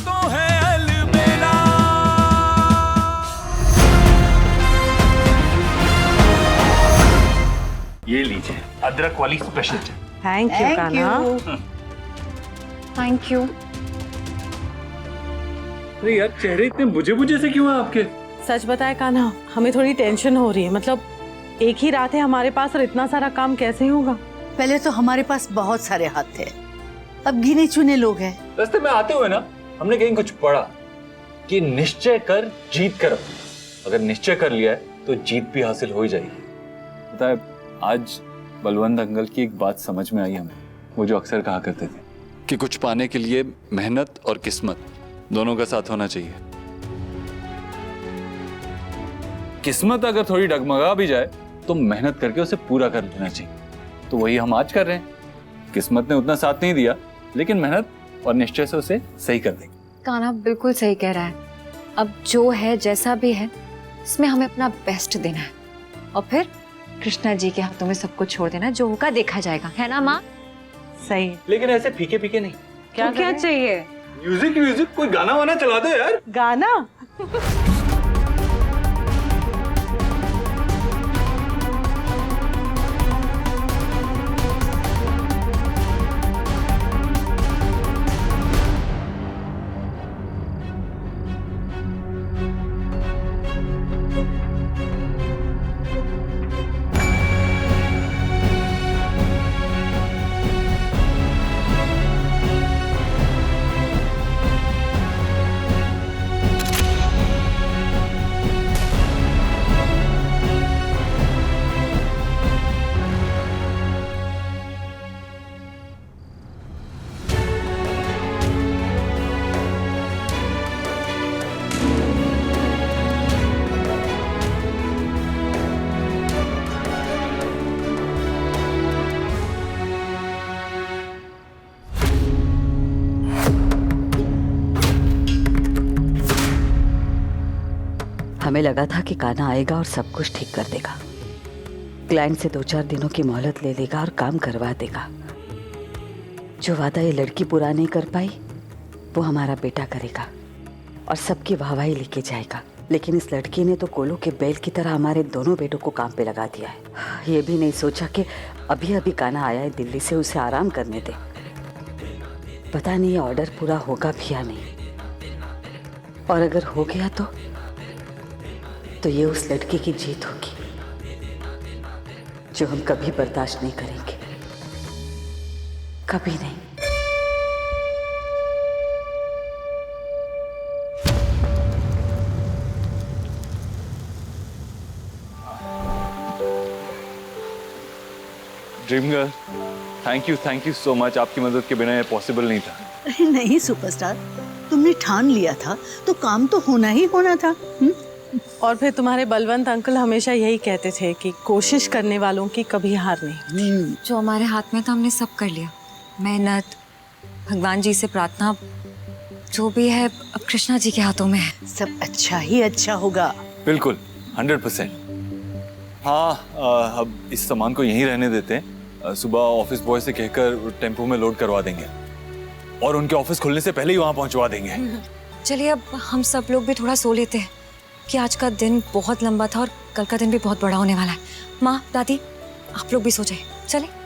तो है अलबेला। ये लीजिए अदरक वाली स्पेशल चाय। Thank you Kanha. Thank you. अरे यार चेहरे इतने बुझे बुझे से क्यों हैं आपके? सच बताए कान्हा, हमें थोड़ी टेंशन हो रही है। मतलब एक ही रात है हमारे पास और इतना सारा काम कैसे होगा? पहले तो हमारे पास बहुत सारे हाथ थे, अब गिने चुने लोग हैं। रास्ते में आते हुए ना हमने कहीं कुछ पढ़ा कि निश्चय कर जीत कर अपनी। अगर निश्चय कर लिया है तो जीत भी हासिल हो ही जाएगी। पता है आज बलवंत अंकल की एक बात समझ में आई हमें, वो जो अक्सर कहा करते थे कि कुछ पाने के लिए मेहनत और किस्मत दोनों का साथ होना चाहिए। किस्मत अगर थोड़ी डगमगा भी जाए तो मेहनत करके उसे पूरा कर लेना चाहिए। तो वही हम आज कर रहे हैं। किस्मत ने उतना साथ नहीं दिया, लेकिन मेहनत और निश्चय से उसे सही कर देंगे। कान्हा बिल्कुल सही कह रहा है। अब जो है जैसा भी है, इसमें हमें अपना बेस्ट देना है और फिर कृष्णा जी के हाथों में सब कुछ छोड़ देना। जो होगा देखा जाएगा, है ना माँ? सही। लेकिन ऐसे फीके फीके नहीं। क्या चाहिए? म्यूजिक कोई गाना वाना चला दो यार। गाना? हमें लगा था कि कान्हा आएगा और सब कुछ ठीक कर देगा। क्लाइंट से 2-4 दिनों की मोहलत ले लेगा और काम करवा देगा। जो वादा ये लड़की पूरा नहीं कर पाई वो हमारा बेटा करेगा और सबकी वाहवाही लेके जाएगा। लेकिन इस लड़की ने तो कोलो के बैल की तरह हमारे दोनों बेटों को काम पे लगा दिया है। ये भी नहीं सोचा कि अभी अभी कान्हा आया है दिल्ली से, उसे आराम करने दे। पता नहीं ये ऑर्डर पूरा होगा भी या नहीं, और अगर हो गया तो ये उस लड़की की जीत होगी जो हम कभी बर्दाश्त नहीं करेंगे, कभी नहीं। Dream girl, thank you so much. आपकी मदद के बिना ये पॉसिबल नहीं था। अरे नहीं सुपरस्टार, तुमने ठान लिया था तो काम तो होना ही होना था। और फिर तुम्हारे बलवंत अंकल हमेशा यही कहते थे कि कोशिश करने वालों की कभी हार नहीं। जो हमारे हाथ में था हमने सब कर लिया। मेहनत, भगवान जी से प्रार्थना, जो भी है अब कृष्णा जी के हाथों में है। सब अच्छा ही अच्छा होगा। बिल्कुल 100%। हाँ अब इस सामान को यहीं रहने देते हैं। सुबह ऑफिस बॉय से कहकर टेम्पो में लोड करवा देंगे और उनके ऑफिस खुलने से पहले ही वहां पहुंचवा देंगे। चलिए अब हम सब लोग भी थोड़ा सो लेते हैं कि आज का दिन बहुत लंबा था और कल का दिन भी बहुत बड़ा होने वाला है। माँ, दादी, आप लोग भी सो जाए। चले।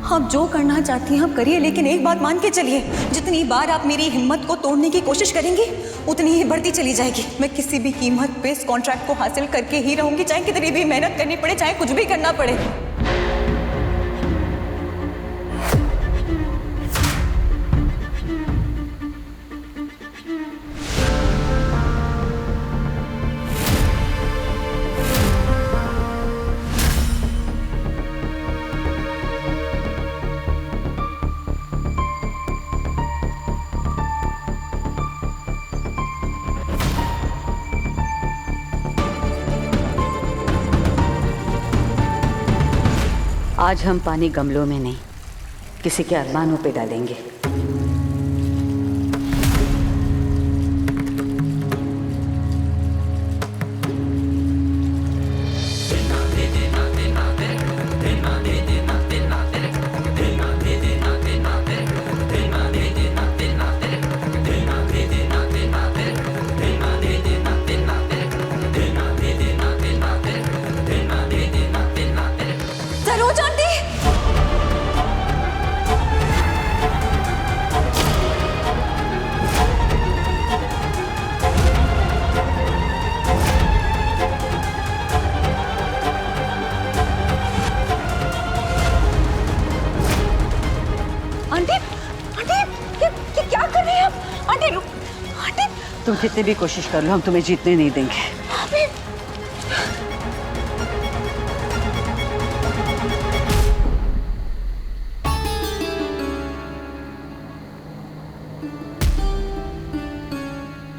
आप जो करना चाहती हैं आप करिए, लेकिन एक बात मान के चलिए, जितनी बार आप मेरी हिम्मत को तोड़ने की कोशिश करेंगी उतनी ही बढ़ती चली जाएगी। मैं किसी भी कीमत पे इस कॉन्ट्रैक्ट को हासिल करके ही रहूंगी, चाहे कितनी भी मेहनत करनी पड़े, चाहे कुछ भी करना पड़े। आज हम पानी गमलों में नहीं, किसी के अरमानों पे डालेंगे। सरोज आंटी, आंटी, आंटी, ये क्या कर रही हैं आप? आंटी रुक, आंटी, तुम कितने भी कोशिश कर लो, हम तुम्हें जीतने नहीं देंगे। अभी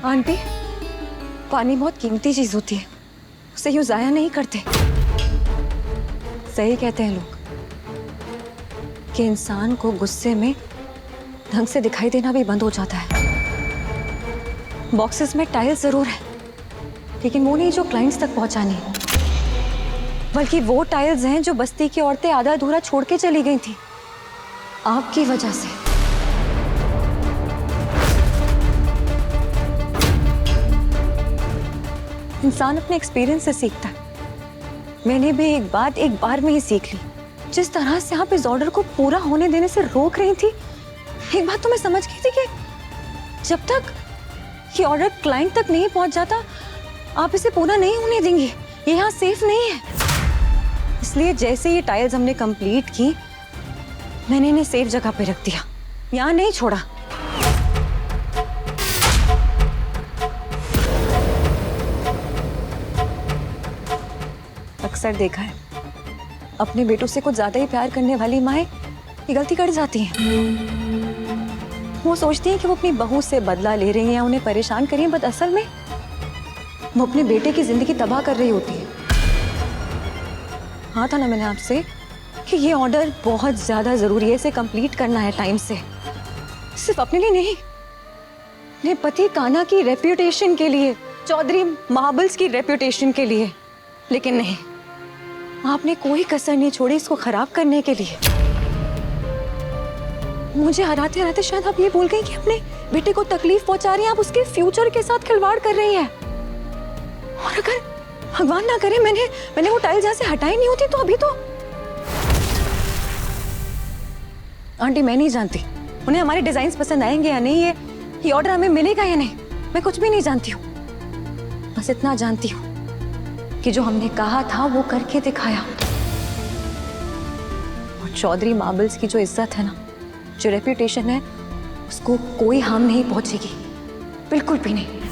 आंटी, पानी बहुत कीमती चीज होती है, उसे यूं जाया नहीं करते। सही कहते हैं लोग कि इंसान को गुस्से में ढंग से दिखाई देना भी बंद हो जाता है। बॉक्सेस में टाइल्स जरूर है, लेकिन वो नहीं जो क्लाइंट्स तक पहुंचानी, बल्कि वो टाइल्स हैं जो बस्ती की औरतें आधा अधूरा छोड़ के चली गई थी आपकी वजह से। इंसान अपने एक्सपीरियंस से सीखता है। मैंने भी एक बार में ही सीख ली। जिस तरह से आप इस ऑर्डर को पूरा होने देने से रोक रही थी, एक बात तो मैं समझ गई थी कि जब तक ये ऑर्डर क्लाइंट तक नहीं पहुंच जाता, आप इसे पूरा नहीं होने देंगी। ये यहाँ सेफ नहीं है। इसलिए जैसे ये टाइल्स हमने कंप्लीट की, मैंने इन्हें सेफ जगह पे रख दिया, यहाँ नहीं छोड़ा। अक्सर देखा है, अपने बेटों से कुछ ज्यादा ही प्यार करने वाली माएं ये गलती कर जाती हैं। वो सोचती हैं कि वो अपनी बहू से बदला ले रही हैं या उन्हें परेशान कर रही हैं, बट असल में वो अपने बेटे की जिंदगी तबाह कर रही होती है। हाँ था ना मैंने आपसे कि ये ऑर्डर बहुत ज्यादा जरूरी है, इसे कंप्लीट करना है टाइम से, सिर्फ अपने लिए नहीं, अपने पति कान्हा की रेप्यूटेशन के लिए, चौधरी मार्बल्स की रेप्यूटेशन के लिए। लेकिन नहीं, आपने कोई कसर नहीं छोड़ी इसको खराब करने के लिए। मुझे हराते हराते शायद आप ये भूल गई कि अपने बेटे को तकलीफ पहुंचा रही हैं, आप उसके फ्यूचर के साथ खिलवाड़ कर रही हैं। और अगर भगवान ना करे मैंने वो टाइल्स यहाँ से हटाई नहीं होती, तो अभी तो आंटी मैं नहीं जानती उन्हें हमारे डिजाइन पसंद आएंगे या नहीं, ये ऑर्डर हमें मिलेगा या नहीं, मैं कुछ भी नहीं जानती हूँ। बस इतना जानती हूँ कि जो हमने कहा था वो करके दिखाया। और चौधरी मार्बल्स की जो इज्जत है ना, जो रेप्यूटेशन है, उसको कोई हार्म नहीं पहुंचेगी, बिल्कुल भी नहीं।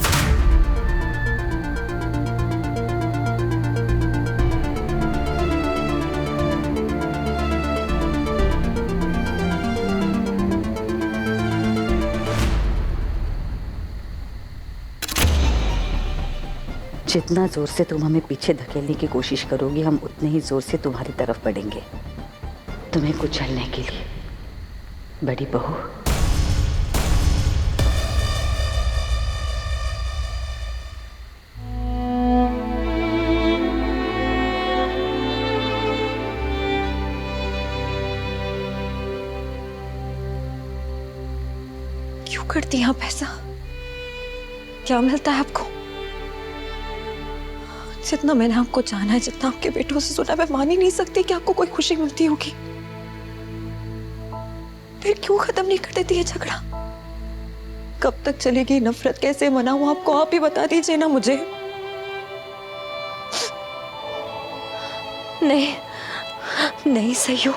जितना जोर से तुम हमें पीछे धकेलने की कोशिश करोगी, हम उतने ही जोर से तुम्हारी तरफ बढ़ेंगे, तुम्हें कुचलने के लिए, बड़ी बहू। क्यों करती हैं आप ऐसा? क्या मिलता है आपको? जितना मैंने आपको जाना है, जितना आपके बेटों से सुना, मैं मान ही नहीं सकती कि आपको कोई खुशी मिलती होगी। फिर क्यों खत्म नहीं कर देती ये झगड़ा? कब तक चलेगी नफरत? कैसे मनाऊं आपको? आप ही बता दीजिए ना मुझे। नहीं नहीं सही हो,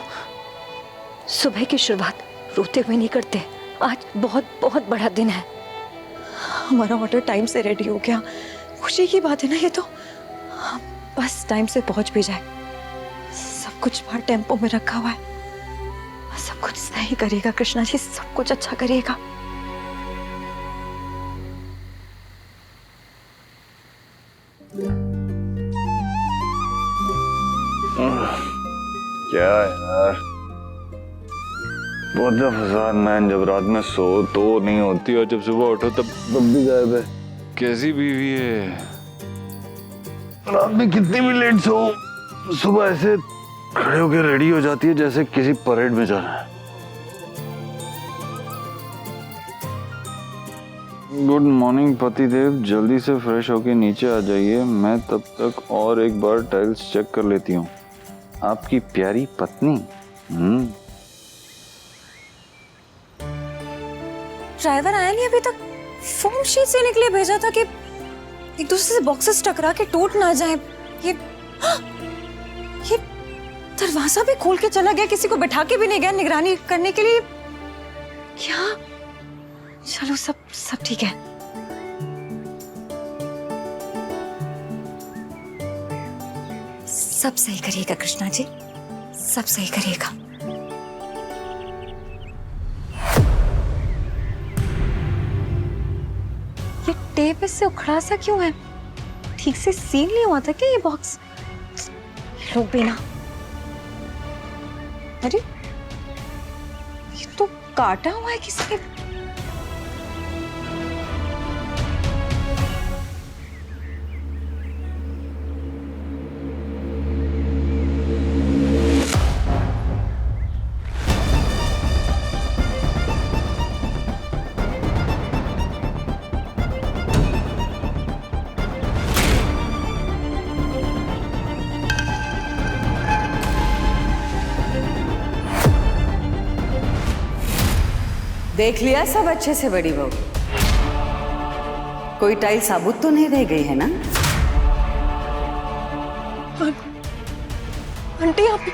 सुबह की शुरुआत रोते हुए नहीं करते। आज बहुत बहुत बड़ा दिन है। हमारा ऑर्डर टाइम से रेडी हो गया, खुशी की बात है ना ये तो। बस टाइम से पहुंच भी जाए। सब कुछ बाहर टेम्पो में रखा हुआ है, सब कुछ सही करेगा कृष्णा जी, सब कुछ अच्छा करेगा। क्या यार, बहुत फसाद मैन, जब रात में सो तो नहीं होती और जब सुबह उठो तब भी गायब है। कैसी बीवी है, रात में कितनी भी लेट सो, सुबह ऐसे खड़े होकर रेडी हो जाती है जैसे किसी परेड में जाना है। गुड मॉर्निंग पतिदेव, जल्दी से फ्रेश होके नीचे आ जाइए, मैं तब तक और एक बार टाइल्स चेक कर लेती हूँ। आपकी प्यारी पत्नी। ड्राइवर आया नहीं अभी तक। फोम शीट से निकले भेजा था कि एक दूसरे से बॉक्सेस टकरा के टूट ना जाए। ये दरवाजा भी खोल के चला गया, किसी को बैठा के भी नहीं गया निगरानी करने के लिए। क्या? चलो सब ठीक है। सब सही करिएगा कृष्णा जी, सब सही करिएगा। ये टेप इससे उखड़ा सा क्यों है? ठीक से सील नहीं हुआ था क्या ये बॉक्स? लोग भी ना। अरे ये तो काटा हुआ है किसी ने। देख लिया सब अच्छे से बड़ी बहू? कोई टाइल साबुत तो नहीं रह गई है ना? आंटी आप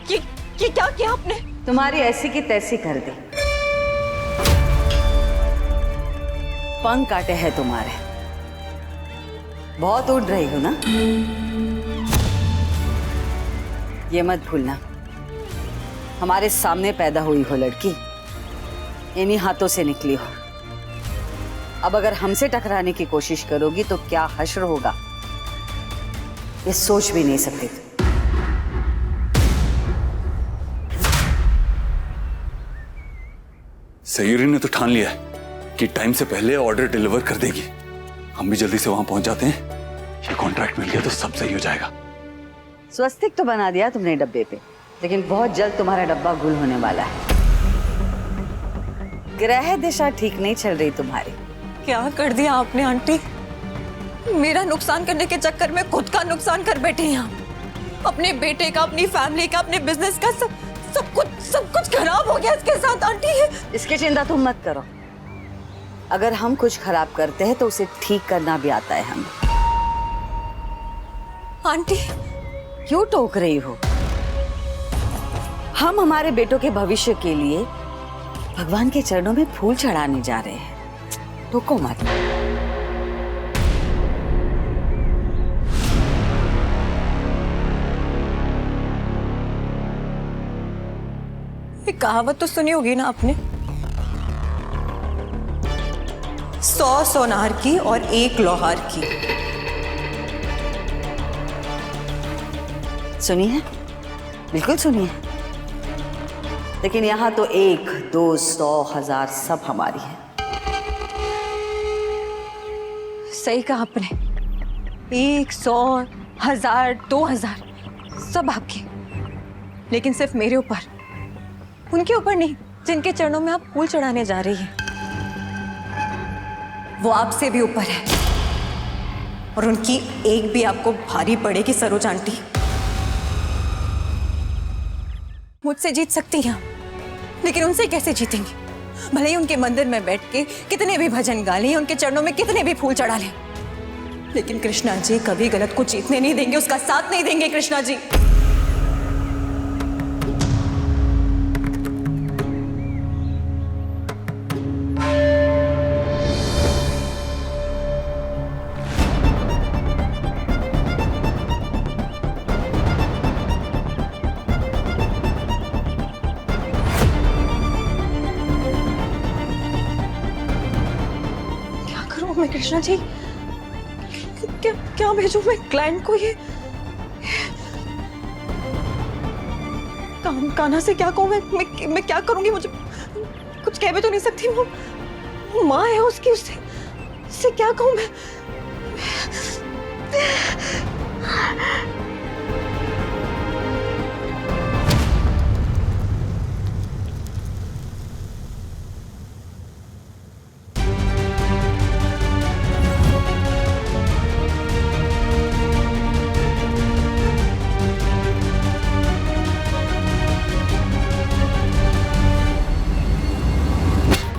ये क्या किया आपने? तुम्हारी ऐसी की तैसी कर दी। पंख काटे हैं तुम्हारे, बहुत उड़ रही हो ना? ये मत भूलना, हमारे सामने पैदा हुई हो लड़की, इन्हीं हाथों से निकली हो। अब अगर हमसे टकराने की कोशिश करोगी तो क्या हश्र होगा, ये सोच भी नहीं सकती। सयूरी ने तो ठान लिया है कि टाइम से पहले ऑर्डर डिलीवर कर देगी। हम भी जल्दी से वहां पहुंच जाते हैं, ये कॉन्ट्रैक्ट मिल गया तो सब सही हो जाएगा। स्वस्तिक तो बना दिया तुमने डब्बे पे, लेकिन बहुत जल्द तुम्हारा डब्बा गुल होने वाला है। ग्रह दिशा ठीक नहीं चल रही तुम्हारी। क्या कर दिया आपने आंटी? मेरा नुकसान करने के चक्कर में खुद का नुकसान कर बैठे हैं आप। अपने बेटे का, अपनी फैमिली का, अपने बिजनेस का सब कुछ खराब हो गया इसके साथ आंटी। इसकी चिंता तुम मत करो, अगर हम कुछ खराब करते हैं तो उसे ठीक करना भी आता है हमें। आंटी क्यों टोक रही हो? हम हमारे बेटों के भविष्य के लिए भगवान के चरणों में फूल चढ़ाने जा रहे हैं, टोको मत। एक कहावत तो सुनी होगी ना आपने, 100 सोनार की और 1 लोहार की। सुनी है? बिल्कुल सुनी है। लेकिन यहाँ तो 1, 2, 100, 1000 सब हमारी है। सही कहा आपने, 1, 100, 1000, 2000 सब आपके, लेकिन सिर्फ मेरे ऊपर, उनके ऊपर नहीं जिनके चरणों में आप फूल चढ़ाने जा रही हैं। वो आपसे भी ऊपर है और उनकी एक भी आपको भारी पड़ेगी सरोज आंटी। मुझसे जीत सकती हैं, लेकिन उनसे कैसे जीतेंगी? भले ही उनके मंदिर में बैठ के कितने भी भजन गा लें, उनके चरणों में कितने भी फूल चढ़ा लें, लेकिन कृष्णा जी कभी गलत को जीतने नहीं देंगे, उसका साथ नहीं देंगे कृष्णा जी। मैं कृष्णा जी क्या भेजूं मैं क्लाइंट को? ये कान्हा से क्या कहूँ मैं क्या करूंगी? मुझे कुछ कह भी तो नहीं सकती। वो माँ है उसकी, उससे क्या कहूँ मैं?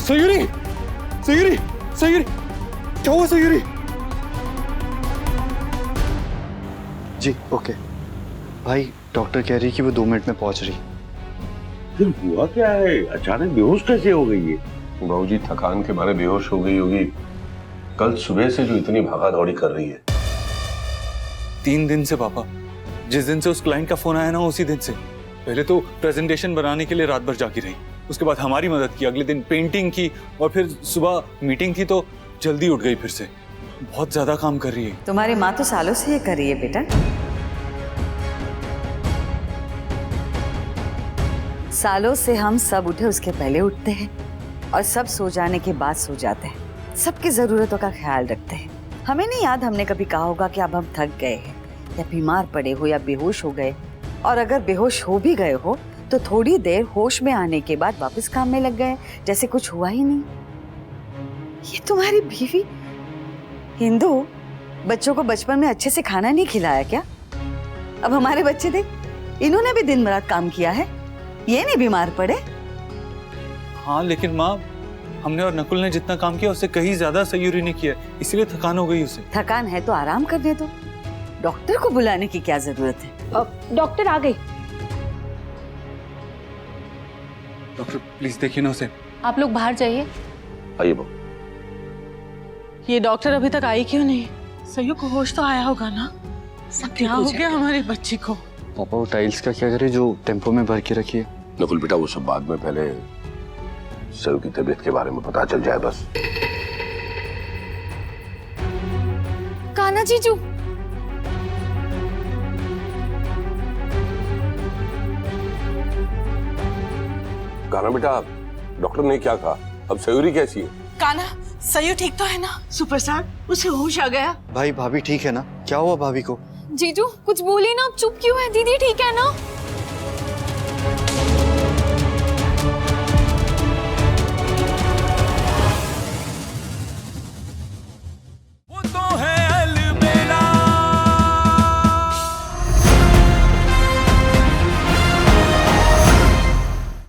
सयूरी, सयूरी, सयूरी, क्या हुआ सयूरी? जी ओके भाई, डॉक्टर कह रही कि वो 2 मिनट में पहुंच रही। फिर हुआ क्या है? अचानक बेहोश कैसे हो गई है? बाबूजी थकान के मारे बेहोश हो गई होगी। कल सुबह से जो इतनी भागा दौड़ी कर रही है। 3 दिन से पापा, जिस दिन से उस क्लाइंट का फोन आया ना, उसी दिन से। पहले तो प्रेजेंटेशन बनाने के लिए रात भर जागी रही, उसके बाद हमारी मदद की, अगले दिन पेंटिंग की, और फिर सुबह मीटिंग थी तो जल्दी उठ गई फिर से। बहुत ज्यादा काम कर रही है। तुम्हारी माँ तो सालों से ये कर रही है बेटा। सालों से हम सब उठे उसके पहले उठते हैं और सब सो जाने के बाद सो जाते हैं। सबकी जरूरतों का ख्याल रखते हैं। हमें नहीं याद हमने कभी कहा होगा कि अब हम थक गए हैं या बीमार पड़े हो या बेहोश हो गए, और अगर बेहोश हो भी गए हो तो थोड़ी देर होश में आने के बाद वापस काम में लग गए जैसे कुछ हुआ ही नहीं। ये तुम्हारी बीवी हिंदू बच्चों को बचपन में अच्छे से खाना नहीं खिलाया क्या? अब हमारे बच्चे देख, इन्होंने भी दिन रात काम किया है, ये नहीं बीमार पड़े। हाँ लेकिन माँ, हमने और नकुल ने जितना काम किया उससे कहीं ज्यादा सयूरी ने किया, इसलिए थकान हो गई उसे। थकान है तो आराम करने दो, डॉक्टर को बुलाने की क्या जरूरत है? डॉक्टर आ गई। डॉक्टर प्लीज देखिए ना उसे। आप लोग बाहर जाइए। आइए बाबू। ये डॉक्टर अभी तक आई क्यों नहीं? सयू को होश तो आया होगा ना? सब क्या हो गया हमारी बच्ची को? पापा वो टाइल्स का क्या करे जो टेम्पो में भर के रखी है? नकुल बेटा, वो सब बाद में, पहले सयू की तबीयत के बारे में पता चल जाए बस। कान्हा जीजू, कान्हा बेटा, डॉक्टर ने क्या कहा? अब सयूरी कैसी है? कान्हा, सयू ठीक तो है ना? सुपरस्टार, उसे होश आ गया। भाई भाभी ठीक है ना? क्या हुआ भाभी को? जीजू कुछ बोली ना, आप चुप क्यों है? दीदी ठीक है ना?